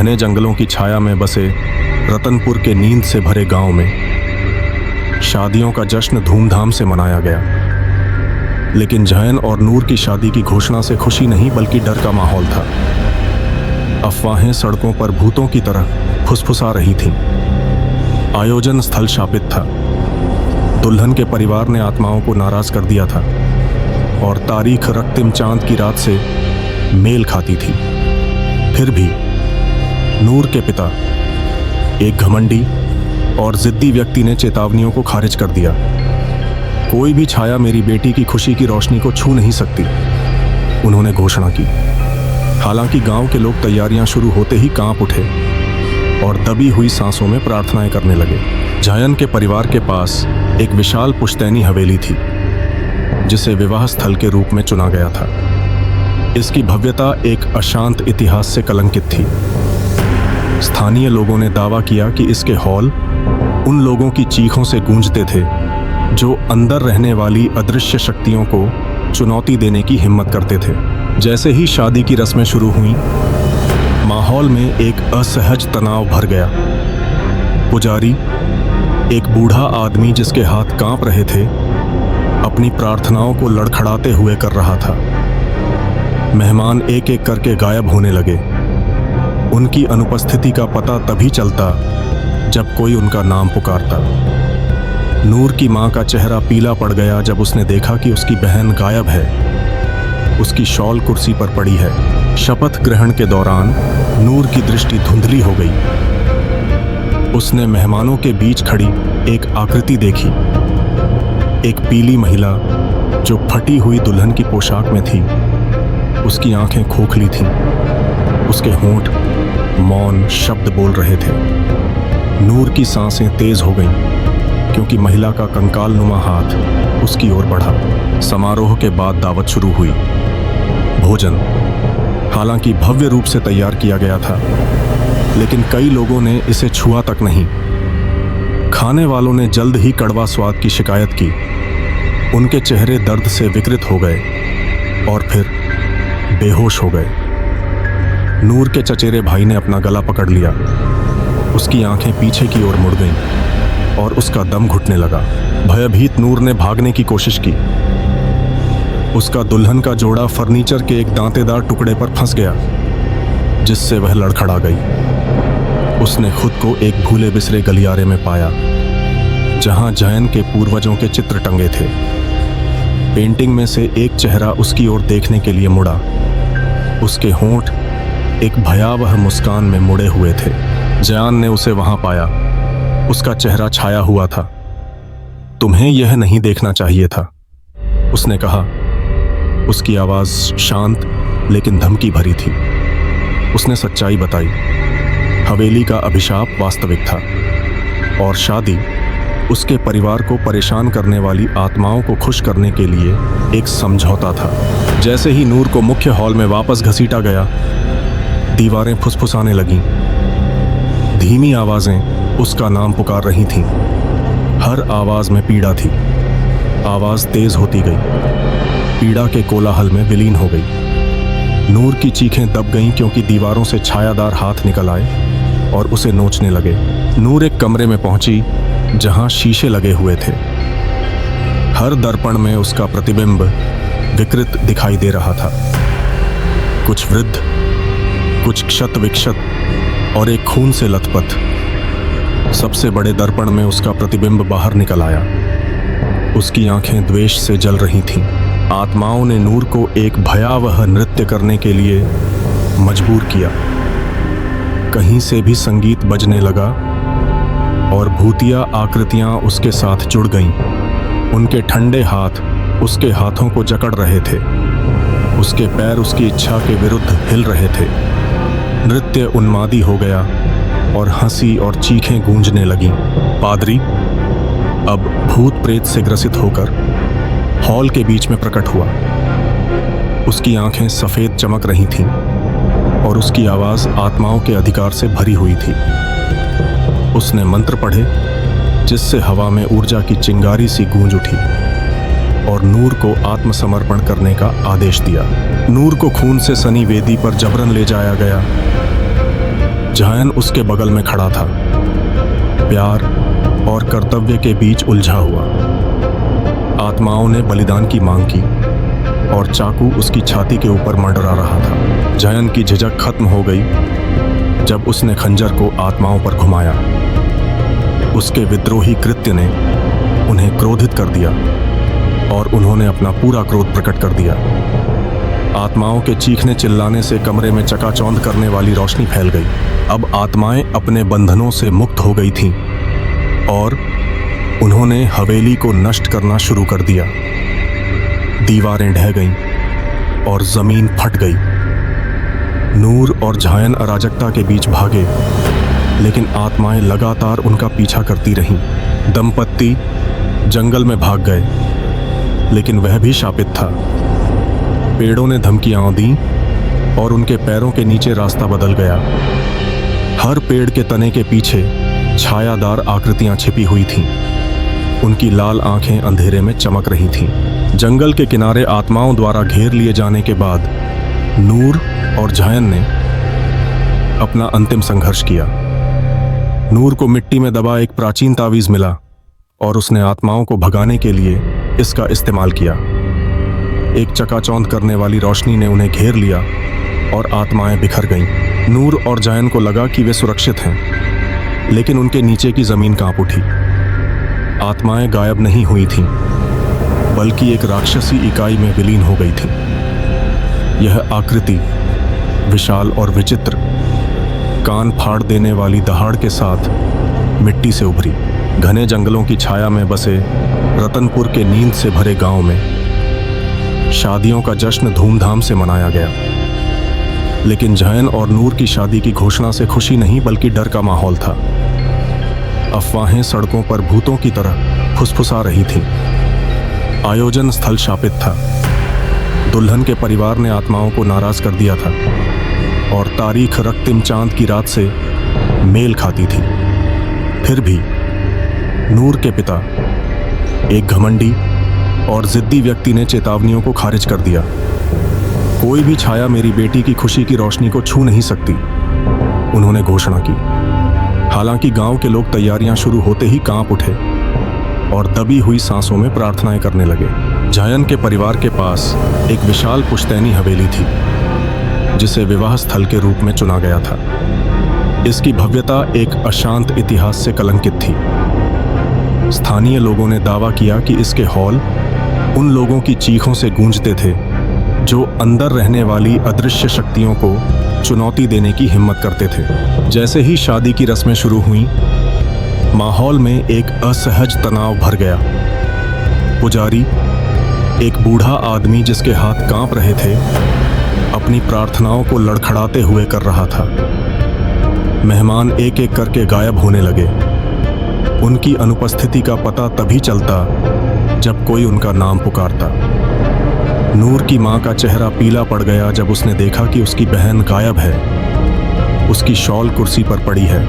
घने जंगलों की छाया में बसे रतनपुर के नींद से भरे गांव में शादियों का जश्न धूमधाम से मनाया गया। लेकिन जयन और नूर की शादी की घोषणा से खुशी नहीं बल्कि डर का माहौल था। अफवाहें सड़कों पर भूतों की तरह फुसफुसा रही थीं। आयोजन स्थल शापित था। दुल्हन के परिवार ने आत्माओं को नाराज कर दिया था और तारीख रक्तिम चांद की रात से मेल खाती थी। फिर भी नूर के पिता, एक घमंडी और जिद्दी व्यक्ति ने चेतावनियों को खारिज कर दिया। कोई भी छाया मेरी बेटी की खुशी की रोशनी को छू नहीं सकती, उन्होंने घोषणा की। हालांकि गांव के लोग तैयारियां शुरू होते ही कांप उठे और दबी हुई सांसों में प्रार्थनाएं करने लगे। जयन के परिवार के पास एक विशाल पुश्तैनी हवेली थी, जिसे विवाह स्थल के रूप में चुना गया था। इसकी भव्यता एक अशांत इतिहास से कलंकित थी। स्थानीय लोगों ने दावा किया कि इसके हॉल उन लोगों की चीखों से गूंजते थे जो अंदर रहने वाली अदृश्य शक्तियों को चुनौती देने की हिम्मत करते थे। जैसे ही शादी की रस्में शुरू हुईं, माहौल में एक असहज तनाव भर गया। पुजारी, एक बूढ़ा आदमी जिसके हाथ कांप रहे थे, अपनी प्रार्थनाओं को लड़खड़ाते हुए कर रहा था। मेहमान एक एक करके गायब होने लगे। उनकी अनुपस्थिति का पता तभी चलता जब कोई उनका नाम पुकारता। नूर की मां का चेहरा पीला पड़ गया जब उसने देखा कि उसकी बहन गायब है। उसकी शॉल कुर्सी पर पड़ी है। शपथ ग्रहण के दौरान नूर की दृष्टि धुंधली हो गई। उसने मेहमानों के बीच खड़ी एक आकृति देखी, एक पीली महिला जो फटी हुई दुल्हन की पोशाक में थी। उसकी आंखें खोखली थीं, उसके होंठ मौन शब्द बोल रहे थे। नूर की सांसें तेज हो गईं क्योंकि महिला का कंकाल नुमा हाथ उसकी ओर बढ़ा। समारोह के बाद दावत शुरू हुई। भोजन हालांकि भव्य रूप से तैयार किया गया था, लेकिन कई लोगों ने इसे छुआ तक नहीं। खाने वालों ने जल्द ही कड़वा स्वाद की शिकायत की। उनके चेहरे दर्द से विकृत हो गए और फिर बेहोश हो गए। नूर के चचेरे भाई ने अपना गला पकड़ लिया। उसकी आंखें पीछे की ओर मुड़ गईं और उसका दम घुटने लगा। भयभीत नूर ने भागने की कोशिश की। उसका दुल्हन का जोड़ा फर्नीचर के एक दांतेदार टुकड़े पर फंस गया, जिससे वह लड़खड़ा गई। उसने खुद को एक भूले बिसरे गलियारे में पाया, जहां जयन के पूर्वजों के चित्र टंगे थे। पेंटिंग में से एक चेहरा उसकी ओर देखने के लिए मुड़ा। उसके होंठ एक भयावह मुस्कान में मुड़े हुए थे। जयान ने उसे वहां पाया। उसका चेहरा छाया हुआ था। तुम्हें यह नहीं देखना चाहिए था, उसने कहा। उसकी आवाज शांत लेकिन धमकी भरी थी। उसने सच्चाई बताई। हवेली का अभिशाप वास्तविक था और शादी उसके परिवार को परेशान करने वाली आत्माओं को खुश करने के लिए एक समझौता था। जैसे ही नूर को मुख्य हॉल में वापस घसीटा गया, दीवारें फुसफुसाने लगीं। धीमी आवाजें उसका नाम पुकार रही थीं। हर आवाज में पीड़ा थी। आवाज तेज होती गई, पीड़ा के कोलाहल में विलीन हो गई। नूर की चीखें दब गईं क्योंकि दीवारों से छायादार हाथ निकल आए और उसे नोचने लगे। नूर एक कमरे में पहुंची जहां शीशे लगे हुए थे। हर दर्पण में उसका प्रतिबिंब विकृत दिखाई दे रहा था। कुछ वृद्ध, कुछ क्षत विक्षत और एक खून से लथपथ। सबसे बड़े दर्पण में उसका प्रतिबिंब बाहर निकल आया। उसकी आंखें द्वेष से जल रही थीं। आत्माओं ने नूर को एक भयावह नृत्य करने के लिए मजबूर किया। कहीं से भी संगीत बजने लगा और भूतिया आकृतियां उसके साथ जुड़ गईं। उनके ठंडे हाथ उसके हाथों को जकड़ रहे थे। उसके पैर उसकी इच्छा के विरुद्ध हिल रहे थे। नृत्य उन्मादी हो गया और हंसी और चीखें गूंजने लगीं। पादरी अब भूत प्रेत से ग्रसित होकर हॉल के बीच में प्रकट हुआ। उसकी आंखें सफेद चमक रही थीं और उसकी आवाज आत्माओं के अधिकार से भरी हुई थी। उसने मंत्र पढ़े जिससे हवा में ऊर्जा की चिंगारी सी गूंज उठी और नूर को आत्मसमर्पण करने का आदेश दिया। नूर को खून से सनी वेदी पर जबरन ले जाया गया। जयन उसके बगल में खड़ा था, प्यार और कर्तव्य के बीच उलझा हुआ। आत्माओं ने बलिदान की मांग की और चाकू उसकी छाती के ऊपर मंडरा रहा था। जयन की झिझक खत्म हो गई जब उसने खंजर को आत्माओं पर घुमाया। उसके विद्रोही कृत्य ने उन्हें क्रोधित कर दिया और उन्होंने अपना पूरा क्रोध प्रकट कर दिया। आत्माओं के चीखने चिल्लाने से कमरे में चकाचौंध करने वाली रोशनी फैल गई। अब आत्माएं अपने बंधनों से मुक्त हो गई थीं और उन्होंने हवेली को नष्ट करना शुरू कर दिया। दीवारें ढह गईं और जमीन फट गई। नूर और जयन अराजकता के बीच भागे, लेकिन आत्माएं लगातार उनका पीछा करती रहीं। दंपत्ति जंगल में भाग गए, लेकिन वह भी शापित था। पेड़ों ने धमकियां दी और उनके पैरों के नीचे रास्ता बदल गया। हर पेड़ के तने के पीछे छायादार आकृतियां छिपी हुई थीं। उनकी लाल आंखें अंधेरे में चमक रही थीं। जंगल के किनारे आत्माओं द्वारा घेर लिए जाने के बाद नूर और जयन ने अपना अंतिम संघर्ष किया। नूर को मिट्टी में दबा एक प्राचीन तावीज मिला और उसने आत्माओं को भगाने के लिए इसका इस्तेमाल किया। एक चकाचौंध करने वाली रोशनी ने उन्हें घेर लिया और आत्माएं बिखर गईं। नूर और जयन को लगा कि वे सुरक्षित हैं, लेकिन उनके नीचे की जमीन कांप उठी। आत्माएं गायब नहीं हुई थीं, बल्कि एक राक्षसी इकाई में विलीन हो गई थीं। यह आकृति विशाल और विचित्र, कान फाड़ देने वाली दहाड़ के साथ मिट्टी से उभरी। घने जंगलों की छाया में बसे रतनपुर के नींद से भरे गांव में शादियों का जश्न धूमधाम से मनाया गया। लेकिन जयन और नूर की शादी की घोषणा से खुशी नहीं, बल्कि डर का माहौल था। अफवाहें सड़कों पर भूतों की तरह फुसफुसा रही थीं। आयोजन स्थल शापित था। दुल्हन के परिवार ने आत्माओं को नाराज कर दिया था और तारीख रक्तिम चांद की रात से मेल खाती थी। फिर भी नूर के पिता, एक घमंडी और जिद्दी व्यक्ति, ने चेतावनियों को खारिज कर दिया। कोई भी छाया मेरी बेटी की खुशी की रोशनी को छू नहीं सकती, उन्होंने घोषणा की। हालांकि गांव के लोग तैयारियां शुरू होते ही कांप उठे और दबी हुई सांसों में प्रार्थनाएं करने लगे। जयन के परिवार के पास एक विशाल पुश्तैनी हवेली थी, जिसे विवाह स्थल के रूप में चुना गया था। इसकी भव्यता एक अशांत इतिहास से कलंकित थी। स्थानीय लोगों ने दावा किया कि इसके हॉल उन लोगों की चीखों से गूंजते थे जो अंदर रहने वाली अदृश्य शक्तियों को चुनौती देने की हिम्मत करते थे। जैसे ही शादी की रस्में शुरू हुईं, माहौल में एक असहज तनाव भर गया। पुजारी, एक बूढ़ा आदमी जिसके हाथ कांप रहे थे, अपनी प्रार्थनाओं को लड़खड़ाते हुए कर रहा था। मेहमान एक एक करके गायब होने लगे। उनकी अनुपस्थिति का पता तभी चलता जब कोई उनका नाम पुकारता। नूर की मां का चेहरा पीला पड़ गया जब उसने देखा कि उसकी बहन गायब है। उसकी शॉल कुर्सी पर पड़ी है